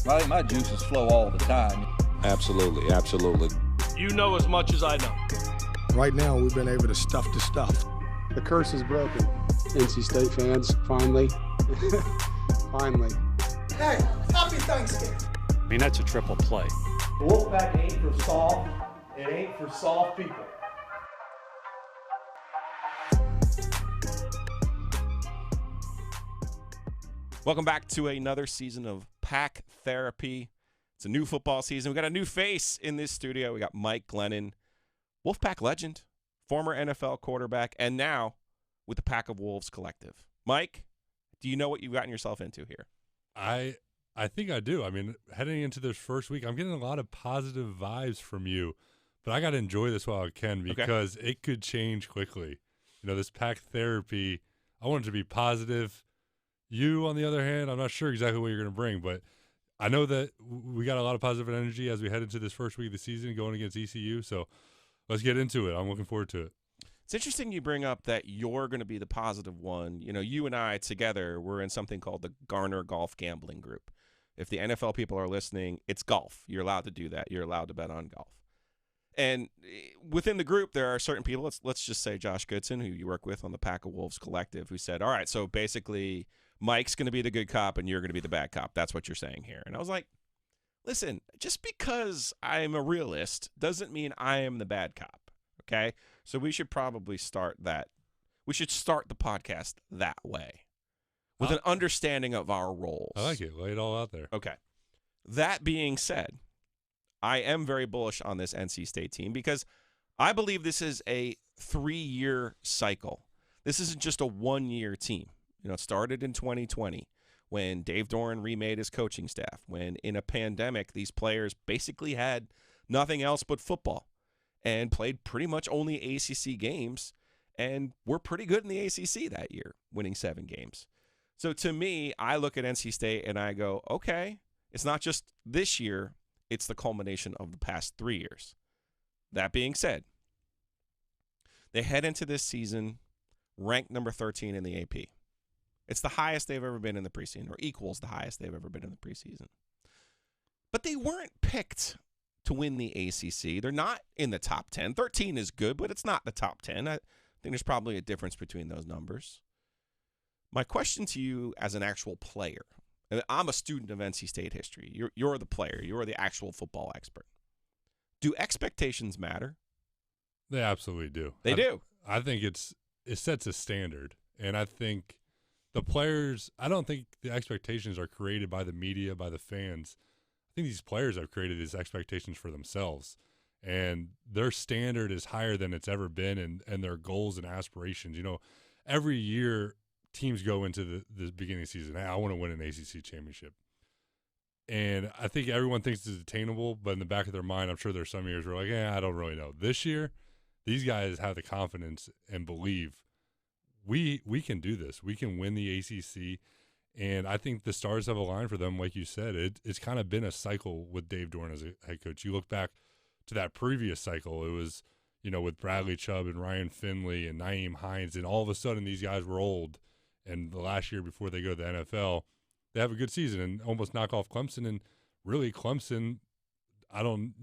I think my juices flow all the time. Absolutely, absolutely. You know as much as I know. Right now, we've been able to stuff the stuff. The curse is broken. NC State fans, finally. Finally. Hey, happy Thanksgiving. I mean, that's a triple play. The Wolfpack ain't for soft. It ain't for soft people. Welcome back to another season of Pack Therapy. It's a new football season. We got a new face in this studio. We got Mike Glennon, Wolfpack legend, former NFL quarterback, and now with the Pack of Wolves Collective. Mike, do you know what you've gotten yourself into here? I think I do. I mean, heading into this first week, I'm getting a lot of positive vibes from you, but I got to enjoy this while I can because it could change quickly. You know, this Pack Therapy, I want it to be positive. You, on the other hand, I'm not sure exactly what you're going to bring, but I know that we got a lot of positive energy as we head into this first week of the season going against ECU, so let's get into it. I'm looking forward to it. It's interesting you bring up that you're going to be the positive one. You know, you and I together, we're in something called the Garner Golf Gambling Group. If the NFL people are listening, it's golf. You're allowed to do that. You're allowed to bet on golf. And within the group, there are certain people, let's just say Josh Goodson, who you work with on the Pack of Wolves Collective, who said, all right, so basically Mike's going to be the good cop and you're going to be the bad cop. That's what you're saying here. And I was like, listen, just because I'm a realist doesn't mean I am the bad cop. Okay, so we should probably start that. We should start the podcast that way with an understanding of our roles. I like it. Lay it all out there. Okay. That being said, I am very bullish on this NC State team because I believe this is a 3-year cycle. This isn't just a 1-year team. You know, it started in 2020 when Dave Doran remade his coaching staff, when in a pandemic, these players basically had nothing else but football and played pretty much only ACC games, and were pretty good in the ACC that year, winning 7 games. So to me, I look at NC State and I go, okay, it's not just this year, it's the culmination of the past 3 years. That being said, they head into this season ranked number 13 in the AP. It's the highest they've ever been in the preseason, or equals the highest they've ever been in the preseason. But they weren't picked to win the ACC. They're not in the top 10. 13 is good, but it's not the top 10. I think there's probably a difference between those numbers. My question to you as an actual player, and I'm a student of NC State history. You're the player. You're the actual football expert. Do expectations matter? They absolutely do. They do. I think it sets a standard, and I think the players, I don't think the expectations are created by the media, by the fans. I think these players have created these expectations for themselves, and their standard is higher than it's ever been, and their goals and aspirations. You know, every year teams go into the beginning of the season, hey, I want to win an ACC championship. And I think everyone thinks it's attainable, but in the back of their mind, I'm sure there's some years where like, I don't really know. This year, these guys have the confidence and believe we can do this. We can win the ACC. And I think the stars have aligned for them, like you said. It's kind of been a cycle with Dave Doran as a head coach. You look back to that previous cycle, it was, you know, with Bradley Chubb and Ryan Finley and Nyheim Hines, and all of a sudden these guys were old. And the last year before they go to the NFL, they have a good season and almost knock off Clemson. And really, Clemson,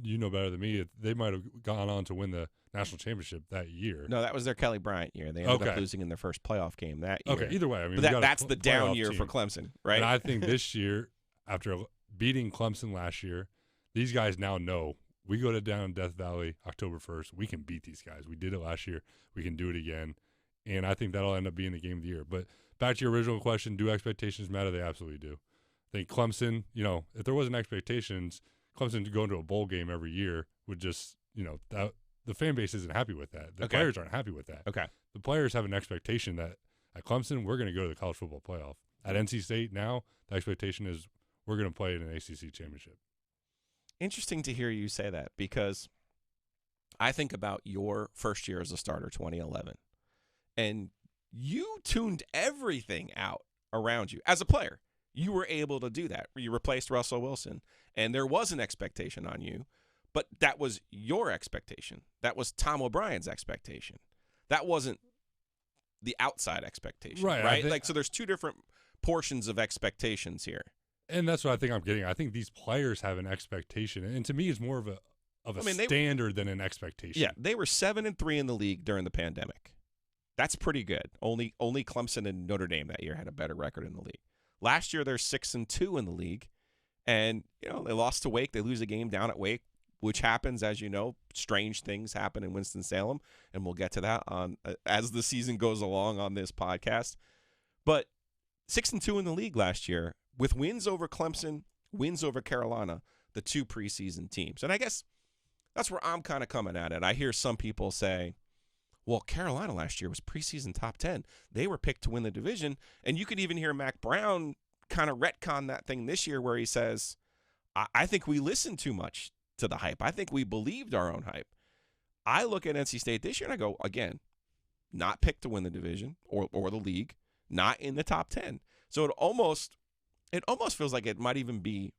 you know better than me, they might have gone on to win the national championship that year. No, that was their Kelly Bryant year. They ended up losing in their first playoff game that year. Okay, either way. I mean, but that's the down year for Clemson, right? And I think this year, after beating Clemson last year, these guys now know we go to down Death Valley October 1st. We can beat these guys. We did it last year. We can do it again. And I think that'll end up being the game of the year. But back to your original question, do expectations matter? They absolutely do. I think Clemson, you know, if there wasn't expectations, Clemson to go into a bowl game every year would just, you know, the fan base isn't happy with that. The players aren't happy with that. Okay. The players have an expectation that at Clemson, we're going to go to the college football playoff. At NC State now, the expectation is we're going to play in an ACC championship. Interesting to hear you say that because I think about your first year as a starter, 2011, and you tuned everything out around you as a player. You were able to do that. You replaced Russell Wilson, and there was an expectation on you, but that was your expectation. That was Tom O'Brien's expectation. That wasn't the outside expectation, right? So there's two different portions of expectations here. And that's what I think I'm getting. I think these players have an expectation, and to me, it's more of a standard than an expectation. Yeah, they were 7-3 in the league during the pandemic. That's pretty good. Only Clemson and Notre Dame that year had a better record in the league. Last year, they're 6-2 in the league, and they lost to Wake. They lose a game down at Wake, which happens, as you know. Strange things happen in Winston-Salem, and we'll get to that on as the season goes along on this podcast. But 6-2 in the league last year, with wins over Clemson, wins over Carolina, the two preseason teams. And I guess that's where I'm kind of coming at it. I hear some people say, well, Carolina last year was preseason top 10. They were picked to win the division. And you could even hear Mac Brown kind of retcon that thing this year where he says, I think we listened too much to the hype. I think we believed our own hype. I look at NC State this year and I go, again, not picked to win the division or the league, not in the top 10. So it almost feels like it might even be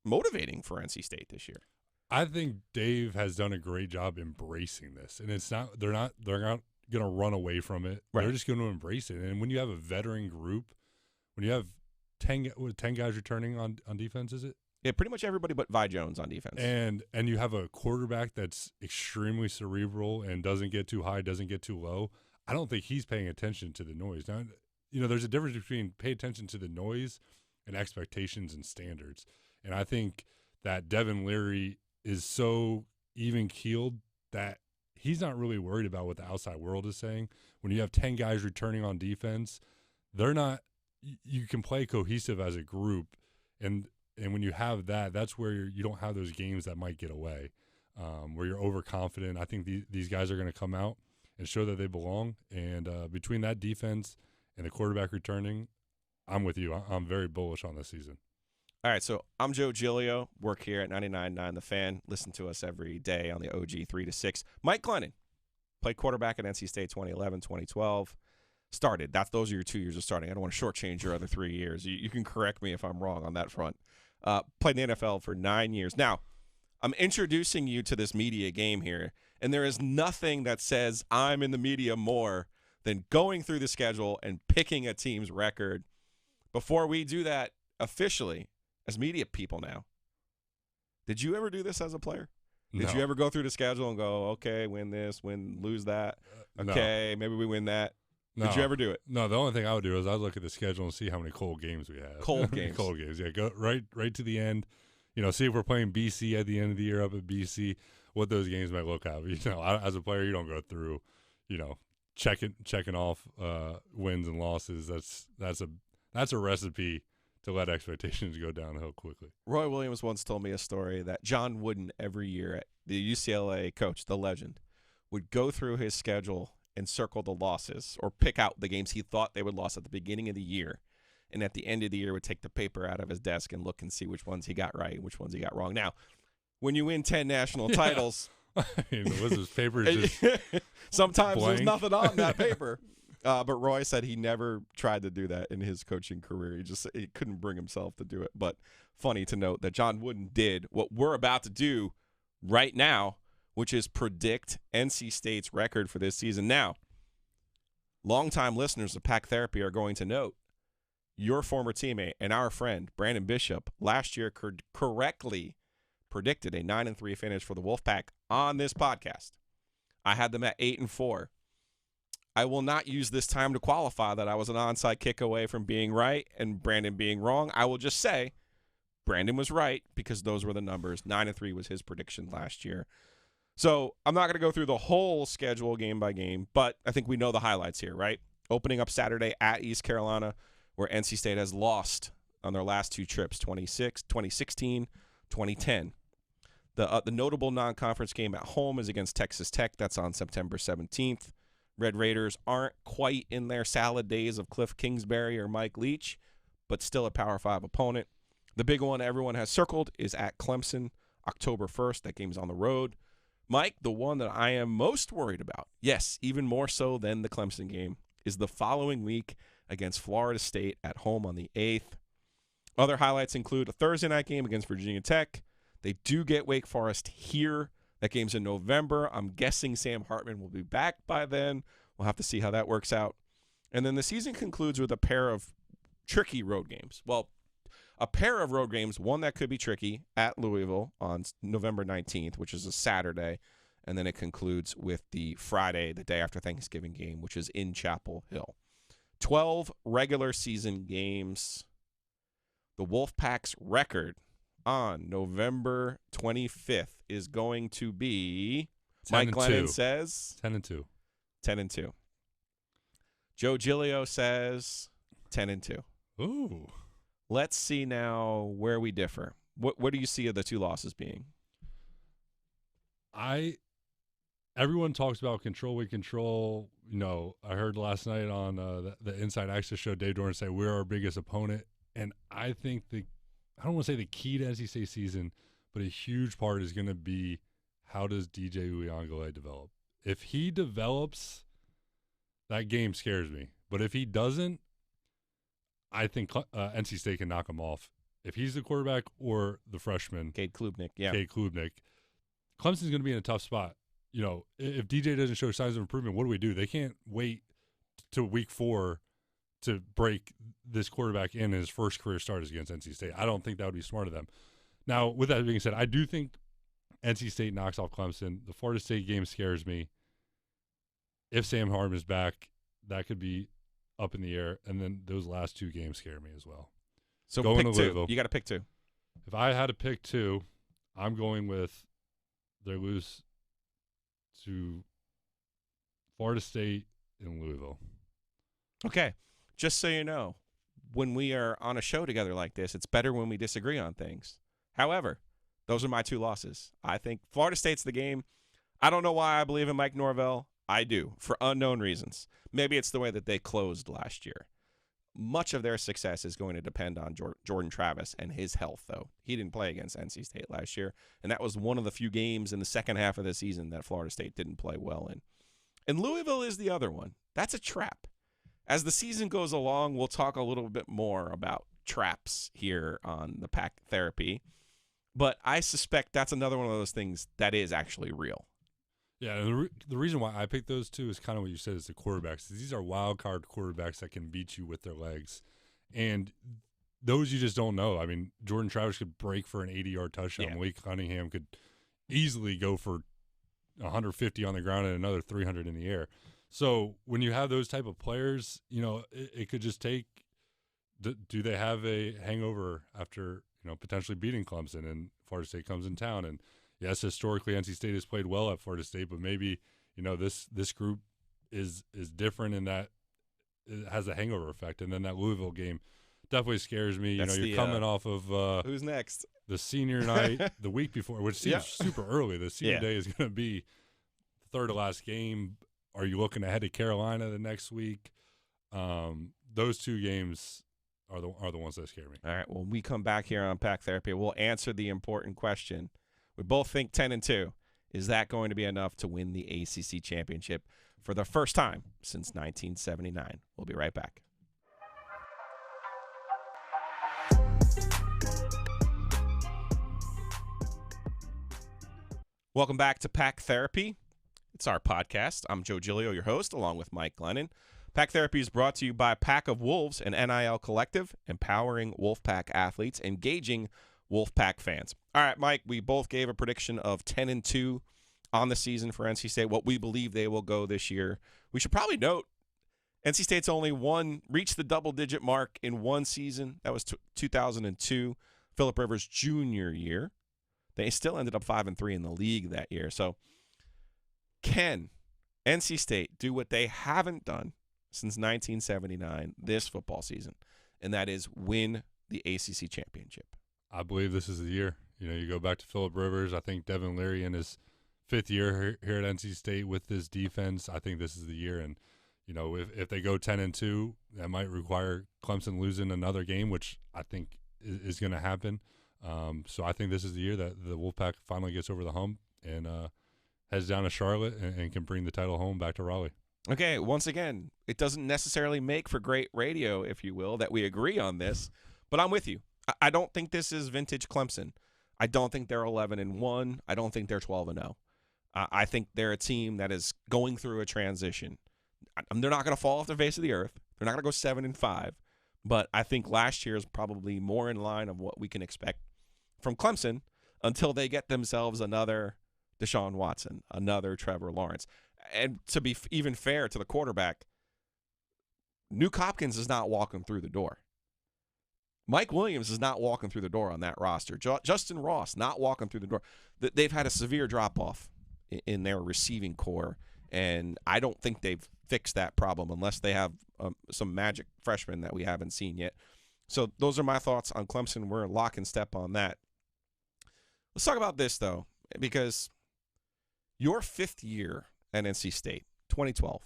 motivating for NC State this year. I think Dave has done a great job embracing this, and they're not going to run away from it. Right. They're just going to embrace it. And when you have a veteran group, when you have 10 guys returning on defense, is it? Yeah, pretty much everybody but Vi Jones on defense. And you have a quarterback that's extremely cerebral and doesn't get too high, doesn't get too low. I don't think he's paying attention to the noise. Now, there's a difference between pay attention to the noise and expectations and standards. And I think that Devin Leary is so even-keeled that he's not really worried about what the outside world is saying. When you have 10 guys returning on defense, they're not – you can play cohesive as a group. And when you have that, that's where you don't have those games that might get away, where you're overconfident. I think these guys are going to come out and show that they belong. And between that defense and the quarterback returning, I'm with you. I'm very bullish on this season. All right, so I'm Joe Giglio, work here at 99.9 The Fan. Listen to us every day on the OG 3 to 6. Mike Glennon played quarterback at NC State 2011, 2012. Started. Those are your 2 years of starting. I don't want to shortchange your other 3 years. You can correct me if I'm wrong on that front. Played in the NFL for 9 years. Now, I'm introducing you to this media game here, and there is nothing that says I'm in the media more than going through the schedule and picking a team's record. Before we do that officially, as media people now, did you ever do this as a player? Did you ever go through the schedule and go, okay, win this, lose that? Okay, maybe we win that. No. Did you ever do it? No, the only thing I would do is I'd look at the schedule and see how many cold games we have. Cold games. Cold games, yeah. Go right to the end. See if we're playing BC at the end of the year up at BC, what those games might look like. As a player, you don't go through, checking off wins and losses. That's a recipe to let expectations go downhill quickly. Roy Williams once told me a story that John Wooden every year at the UCLA coach, the legend, would go through his schedule and circle the losses or pick out the games he thought they would lose at the beginning of the year. And at the end of the year would take the paper out of his desk and look and see which ones he got right and which ones he got wrong. Now, when you win 10 national titles, his paper just sometimes blank. There's nothing on that paper. But Roy said he never tried to do that in his coaching career. He couldn't bring himself to do it. But funny to note that John Wooden did what we're about to do right now, which is predict NC State's record for this season. Now, longtime listeners of Pack Therapy are going to note your former teammate and our friend, Brandon Bishop, last year correctly predicted a 9-3 finish for the Wolfpack on this podcast. I had them at 8-4. I will not use this time to qualify that I was an onside kick away from being right and Brandon being wrong. I will just say Brandon was right because those were the numbers. 9-3 was his prediction last year. So I'm not going to go through the whole schedule game by game, but I think we know the highlights here, right? Opening up Saturday at East Carolina, where NC State has lost on their last two trips, 2016, 2010. The notable non-conference game at home is against Texas Tech. That's on September 17th. Red Raiders aren't quite in their salad days of Cliff Kingsbury or Mike Leach, but still a Power 5 opponent. The big one everyone has circled is at Clemson, October 1st. That game's on the road. Mike, the one that I am most worried about, yes, even more so than the Clemson game, is the following week against Florida State at home on the 8th. Other highlights include a Thursday night game against Virginia Tech. They do get Wake Forest here. That game's in November. I'm guessing Sam Hartman will be back by then. We'll have to see how that works out. And then the season concludes with a pair of tricky road games. Well, a pair of road games, one that could be tricky at Louisville on November 19th, which is a Saturday, and then it concludes with the Friday, the day after Thanksgiving game, which is in Chapel Hill. 12 regular season games. The Wolfpack's record on November 25th is going to be, Mike Glennon says, 10-2. 10-2. Joe Giglio says 10-2. Ooh. Let's see now where we differ. What do you see of the two losses being? Everyone talks about control. We control. You know, I heard last night on the Inside Access show, Dave Dorn say we're our biggest opponent, and I think I don't want to say the key to NC State season, but a huge part is going to be how does DJ Uyunglele develop. If he develops, that game scares me. But if he doesn't, I think NC State can knock him off. If he's the quarterback or the freshman, Cade Klubnik, yeah. Cade Klubnik, Clemson's going to be in a tough spot. You know, if DJ doesn't show signs of improvement, what do? They can't wait to week 4 to break this quarterback in his first career start against NC State. I don't think that would be smart of them. Now, with that being said, I do think NC State knocks off Clemson. The Florida State game scares me. If Sam Hartman is back, that could be up in the air. And then those last 2 games scare me as well. So going pick to Louisville. You got to pick 2. If I had to pick 2, I'm going with they lose to Florida State and Louisville. Okay. Just so you know, when we are on a show together like this, it's better when we disagree on things. However, those are my 2 losses. I think Florida State's the game. I don't know why I believe in Mike Norvell. I do, for unknown reasons. Maybe it's the way that they closed last year. Much of their success is going to depend on Jordan Travis and his health, though. He didn't play against NC State last year, and that was one of the few games in the second half of the season that Florida State didn't play well in. And Louisville is the other one. That's a trap. As the season goes along, we'll talk a little bit more about traps here on the Pack Therapy, but I suspect that's another one of those things that is actually real. Yeah, the reason why I picked those 2 is kind of what you said, is the quarterbacks. These are wild card quarterbacks that can beat you with their legs. And those you just don't know. I mean, Jordan Travis could break for an 80-yard touchdown. Yeah. Malik Cunningham could easily go for 150 on the ground and another 300 in the air. So when you have those type of players, you know, it could just take do they have a hangover after, you know, potentially beating Clemson and Florida State comes in town? And yes, historically, NC State has played well at Florida State, but maybe, you know, this group is different in that it has a hangover effect. And then that Louisville game definitely scares me. That's you're coming off of who's next? The senior night the week before, which seems super early. The senior day is going to be the third to last game. Are you looking ahead to Carolina the next week? Those 2 games are the ones that scare me. All right, when we come back here on Pack Therapy, we'll answer the important question. We both think 10-2. Is that going to be enough to win the ACC championship for the first time since 1979? We'll be right back. Welcome back to Pack Therapy. It's our podcast. I'm Joe Giglio, your host, along with Mike Glennon. Pack Therapy is brought to you by Pack of Wolves, an NIL collective, empowering Wolfpack athletes, engaging Wolfpack fans. All right, Mike, we both gave a prediction of 10-2 on the season for NC State, what we believe they will go this year. We should probably note NC State's only reached the double-digit mark in one season. That was 2002, Phillip Rivers' junior year. They still ended up 5-3 in the league that year. So can NC State do what they haven't done since 1979 this football season, and that is win the ACC championship? I believe this is the year. You know, you go back to Phillip Rivers. I think Devin Leary in his 5th year here at NC State with this defense, I think this is the year. And, you know, if they go 10-2, that might require Clemson losing another game, which I think is going to happen. So I think this is the year that the Wolfpack finally gets over the hump and heads down to Charlotte and can bring the title home back to Raleigh. Okay, once again, it doesn't necessarily make for great radio, if you will, that we agree on this, but I'm with you. I don't think this is vintage Clemson. I don't think they're 11-1. I don't think they're 12-0. I think they're a team that is going through a transition. They're not going to fall off the face of the earth. They're not going to go 7-5, But I think last year is probably more in line of what we can expect from Clemson until they get themselves another Deshaun Watson, another Trevor Lawrence. And to be even fair to the quarterback, Nuke Hopkins is not walking through the door. Mike Williams is not walking through the door on that roster. Justin Ross not walking through the door. They've had a severe drop-off in their receiving core, and I don't think they've fixed that problem unless they have some magic freshmen that we haven't seen yet. So those are my thoughts on Clemson. We're lock and step on that. Let's talk about this, though, because your 5th year at NC State, 2012,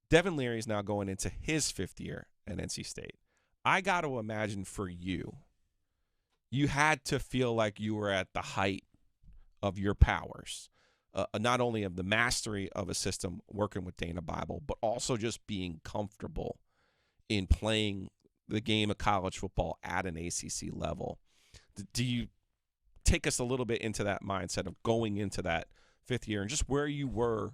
Devin Leary is now going into his 5th year at NC State. I got to imagine for you, you had to feel like you were at the height of your powers, not only of the mastery of a system working with Dana Bible, but also just being comfortable in playing the game of college football at an ACC level. Do you take us a little bit into that mindset of going into that 5th year and just where you were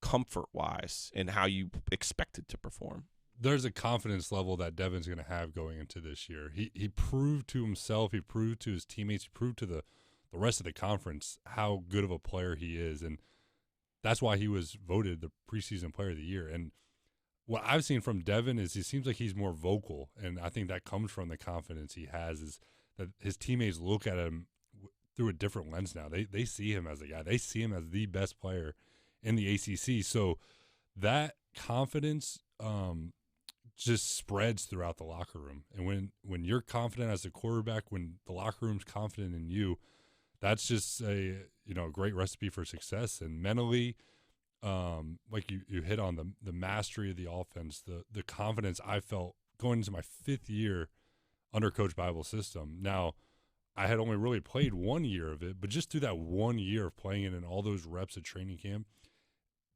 comfort-wise and how you expected to perform? There's a confidence level that Devin's going to have going into this year. He proved to himself, he proved to his teammates, he proved to the rest of the conference how good of a player he is, and that's why he was voted the preseason player of the year. And what I've seen from Devin is he seems like he's more vocal, and I think that comes from the confidence he has, is that his teammates look at him through a different lens now. They see him as a guy. They see him as the best player in the ACC. So that confidence just spreads throughout the locker room. And when you're confident as a quarterback, when the locker room's confident in you, that's just a great recipe for success. And mentally, like you hit on the mastery of the offense, the confidence I felt going into my 5th year under Coach Bible's system. Now, I had only really played 1 year of it, but just through that 1 year of playing it and all those reps at training camp,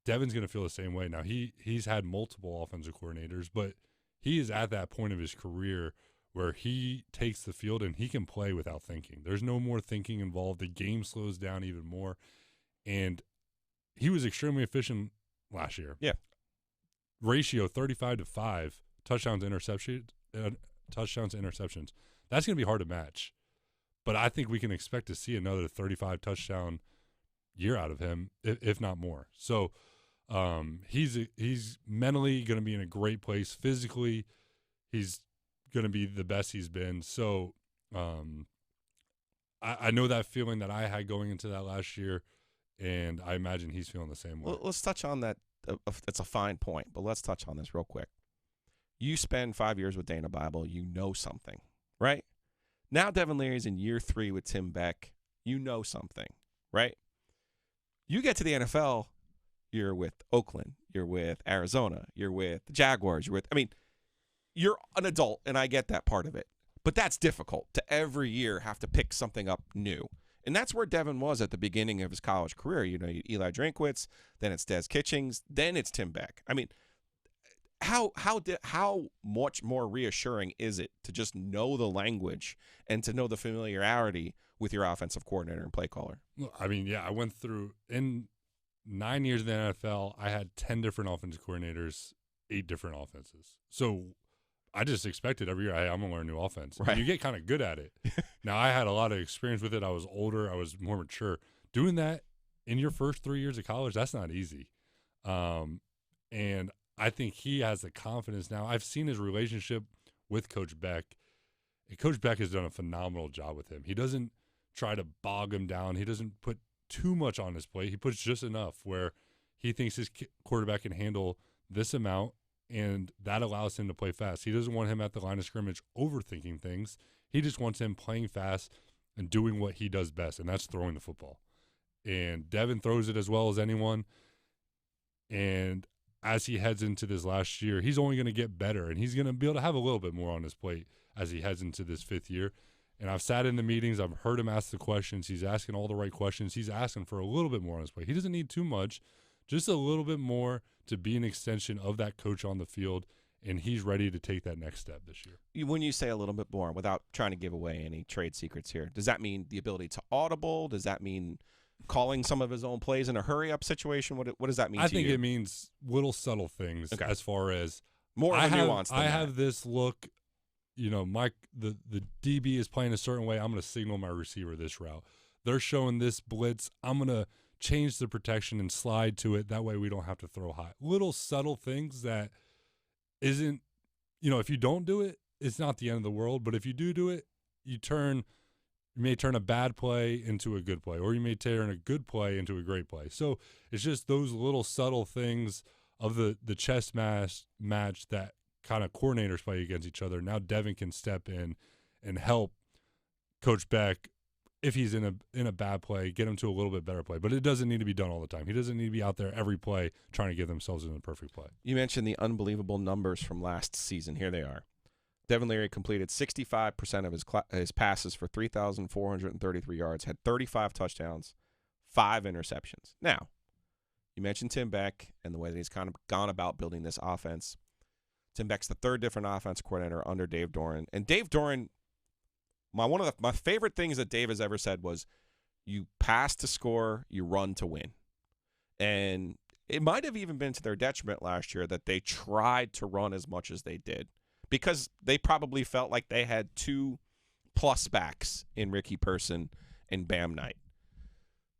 Devin's going to feel the same way. Now, he's had multiple offensive coordinators, but he is at that point of his career where he takes the field and he can play without thinking. There's no more thinking involved. The game slows down even more. And he was extremely efficient last year. Yeah. Ratio 35-5, touchdowns to interceptions. That's going to be hard to match. But I think we can expect to see another 35 touchdown year out of him, if not more. So he's mentally going to be in a great place. Physically, he's going to be the best he's been. So I know that feeling that I had going into that last year, and I imagine he's feeling the same way. Well, let's touch on that. It's a fine point, but let's touch on this real quick. You spend 5 years with Dana Bible. You know something, right? Now Devin Leary's in year 3 with Tim Beck. You know something, right? You get to the NFL, you're with Oakland, you're with Arizona, you're with the Jaguars, you're an adult, and I get that part of it. But that's difficult to every year have to pick something up new. And that's where Devin was at the beginning of his college career. Eli Drinkwitz, then it's Des Kitchings, then it's Tim Beck. How much more reassuring is it to just know the language and to know the familiarity with your offensive coordinator and play caller? Well, I went through in 9 years in the NFL, I had 10 different offensive coordinators, 8 different offenses. So I just expected every year, hey, I'm going to learn a new offense. Right. And you get kind of good at it. Now, I had a lot of experience with it. I was older. I was more mature. Doing that in your first 3 years of college, that's not easy. And I think he has the confidence now. I've seen his relationship with Coach Beck. And Coach Beck has done a phenomenal job with him. He doesn't try to bog him down. He doesn't put too much on his plate. He puts just enough where he thinks his quarterback can handle this amount, and that allows him to play fast. He doesn't want him at the line of scrimmage overthinking things. He just wants him playing fast and doing what he does best, and that's throwing the football. And Devin throws it as well as anyone. And as he heads into this last year, he's only going to get better, and he's going to be able to have a little bit more on his plate as he heads into this 5th year. And I've sat in the meetings. I've heard him ask the questions. He's asking all the right questions. He's asking for a little bit more on his plate. He doesn't need too much, just a little bit more to be an extension of that coach on the field, and he's ready to take that next step this year. When you say a little bit more, without trying to give away any trade secrets here, does that mean the ability to audible? Does that mean calling some of his own plays in a hurry-up situation? What does that mean to you? I think it means little subtle things as far as More of a nuance than I that. have this look, the DB is playing a certain way. I'm going to signal my receiver this route. They're showing this blitz. I'm going to change the protection and slide to it. That way we don't have to throw high. Little subtle things that isn't, if you don't do it, it's not the end of the world. But if you do it, you may turn a bad play into a good play, or you may turn a good play into a great play. So it's just those little subtle things of the chess match that kind of coordinators play against each other. Now Devin can step in and help Coach Beck, if he's in a bad play, get him to a little bit better play. But it doesn't need to be done all the time. He doesn't need to be out there every play trying to get themselves in the perfect play. You mentioned the unbelievable numbers from last season. Here they are. Devin Leary completed 65% of his passes for 3,433 yards, had 35 touchdowns, 5 interceptions. Now, you mentioned Tim Beck and the way that he's kind of gone about building this offense. Tim Beck's the third different offense coordinator under Dave Doran. And Dave Doran, one of my favorite things that Dave has ever said was, you pass to score, you run to win. And it might have even been to their detriment last year that they tried to run as much as they did, because they probably felt like they had 2+ backs in Ricky Person and Bam Knight.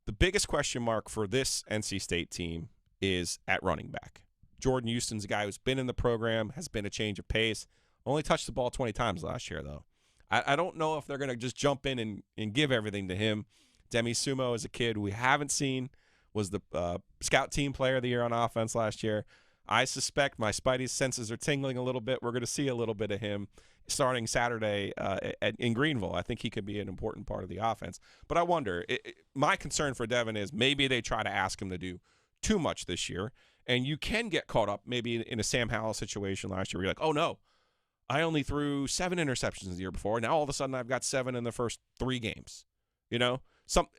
The biggest question mark for this NC State team is at running back. Jordan Houston's a guy who's been in the program, has been a change of pace, only touched the ball 20 times last year, though. I don't know if they're going to just jump in and give everything to him. Demi Sumo is a kid we haven't seen, was the scout team player of the year on offense last year. I suspect my Spidey senses are tingling a little bit. We're going to see a little bit of him starting Saturday in Greenville. I think he could be an important part of the offense. But I wonder, my concern for Devin is maybe they try to ask him to do too much this year, and you can get caught up maybe in a Sam Howell situation last year where you're like, oh, no, I only threw 7 interceptions the year before. Now all of a sudden I've got 7 in the first 3 games.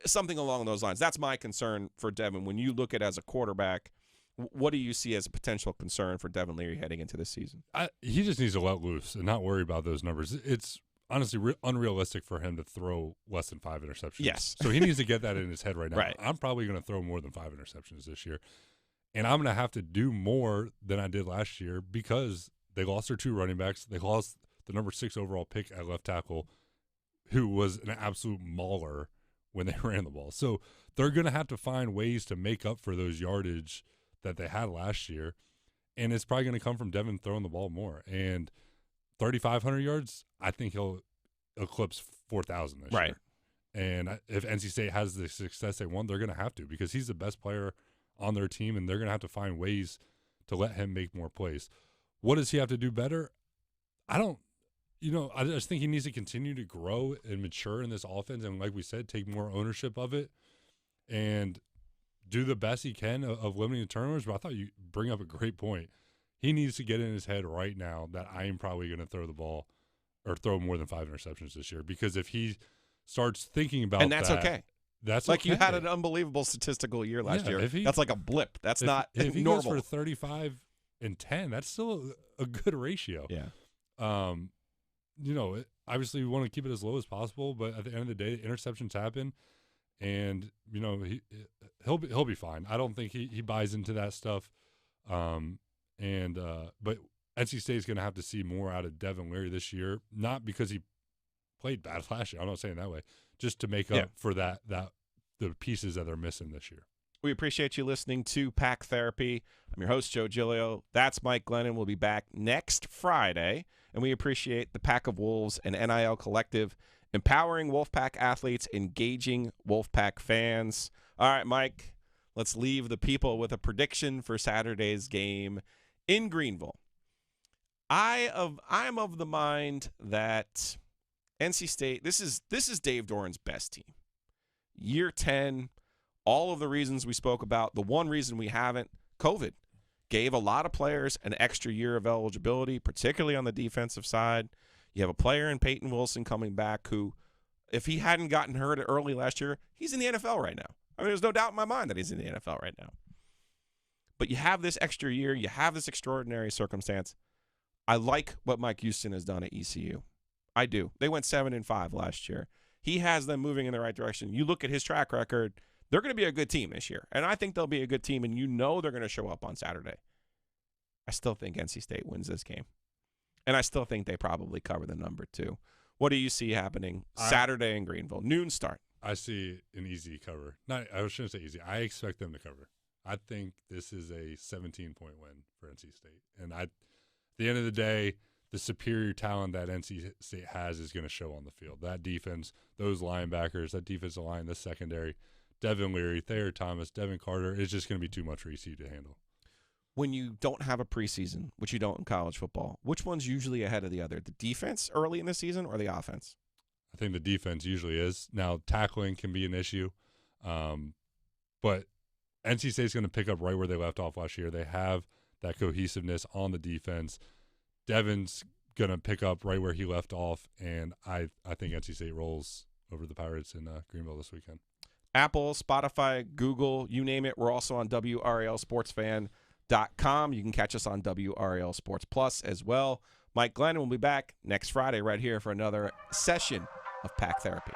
Something along those lines. That's my concern for Devin. When you look at it as a quarterback, what do you see as a potential concern for Devin Leary heading into this season? He just needs to let loose and not worry about those numbers. It's honestly unrealistic for him to throw less than 5 interceptions. Yes. So he needs to get that in his head right now. Right. I'm probably going to throw more than 5 interceptions this year. And I'm going to have to do more than I did last year because they lost their 2 running backs. They lost the number 6 overall pick at left tackle, who was an absolute mauler when they ran the ball. So they're going to have to find ways to make up for those yardage that they had last year. And it's probably going to come from Devin throwing the ball more. And 3,500 yards, I think he'll eclipse 4,000 this year. And if NC State has the success they want, they're going to have to, because he's the best player on their team, and they're going to have to find ways to let him make more plays. What does he have to do better? I just think he needs to continue to grow and mature in this offense, and like we said, take more ownership of it and do the best he can of limiting the turnovers. But I thought you bring up a great point. He needs to get in his head right now that I am probably going to throw the ball or throw more than 5 interceptions this year, because if he starts thinking about that. And that's okay. That's like okay. You had an unbelievable statistical year last year. That's like a blip. That's not if he normal. goes for 35 and 10, that's still a good ratio. Yeah. Obviously we want to keep it as low as possible, but at the end of the day, interceptions happen, and he'll be fine. I don't think he buys into that stuff. But NC State is going to have to see more out of Devin Leary this year, not because he played bad last year. I'm not saying that way, just to make up for the pieces that they're missing this year. We appreciate you listening to Pack Therapy. I'm your host, Joe Giglio. That's Mike Glennon. We'll be back next Friday, and we appreciate the Pack of Wolves and NIL Collective, empowering Wolfpack athletes, engaging Wolfpack fans. All right, Mike, let's leave the people with a prediction for Saturday's game in Greenville. I'm of the mind that NC State, this is Dave Doran's best team. Year 10, all of the reasons we spoke about. The one reason we haven't, COVID, gave a lot of players an extra year of eligibility, particularly on the defensive side. You have a player in Peyton Wilson coming back who, if he hadn't gotten hurt early last year, he's in the NFL right now. I mean, there's no doubt in my mind that he's in the NFL right now. But you have this extra year. You have this extraordinary circumstance. I like what Mike Houston has done at ECU. I do. They went 7-5 last year. He has them moving in the right direction. You look at his track record, they're going to be a good team this year. And I think they'll be a good team, and they're going to show up on Saturday. I still think NC State wins this game. And I still think they probably cover the number too. What do you see happening Saturday in Greenville? Noon start. I see an easy cover. I shouldn't say easy. I expect them to cover. I think this is a 17-point win for NC State. And at the end of the day, the superior talent that NC State has is going to show on the field. That defense, those linebackers, that defensive line, the secondary, Devin Leary, Thayer Thomas, Devin Carter, is just going to be too much for ECU to handle. When you don't have a preseason, which you don't in college football, which one's usually ahead of the other? The defense early in the season or the offense? I think the defense usually is. Now, tackling can be an issue, but NC State's going to pick up right where they left off last year. They have that cohesiveness on the defense. Devin's going to pick up right where he left off, and I think NC State rolls over the Pirates in Greenville this weekend. Apple, Spotify, Google, you name it. We're also on WRALSportsFan.com. You can catch us on WRAL Sports Plus as well. Mike Glennon will be back next Friday right here for another session of Pack Therapy.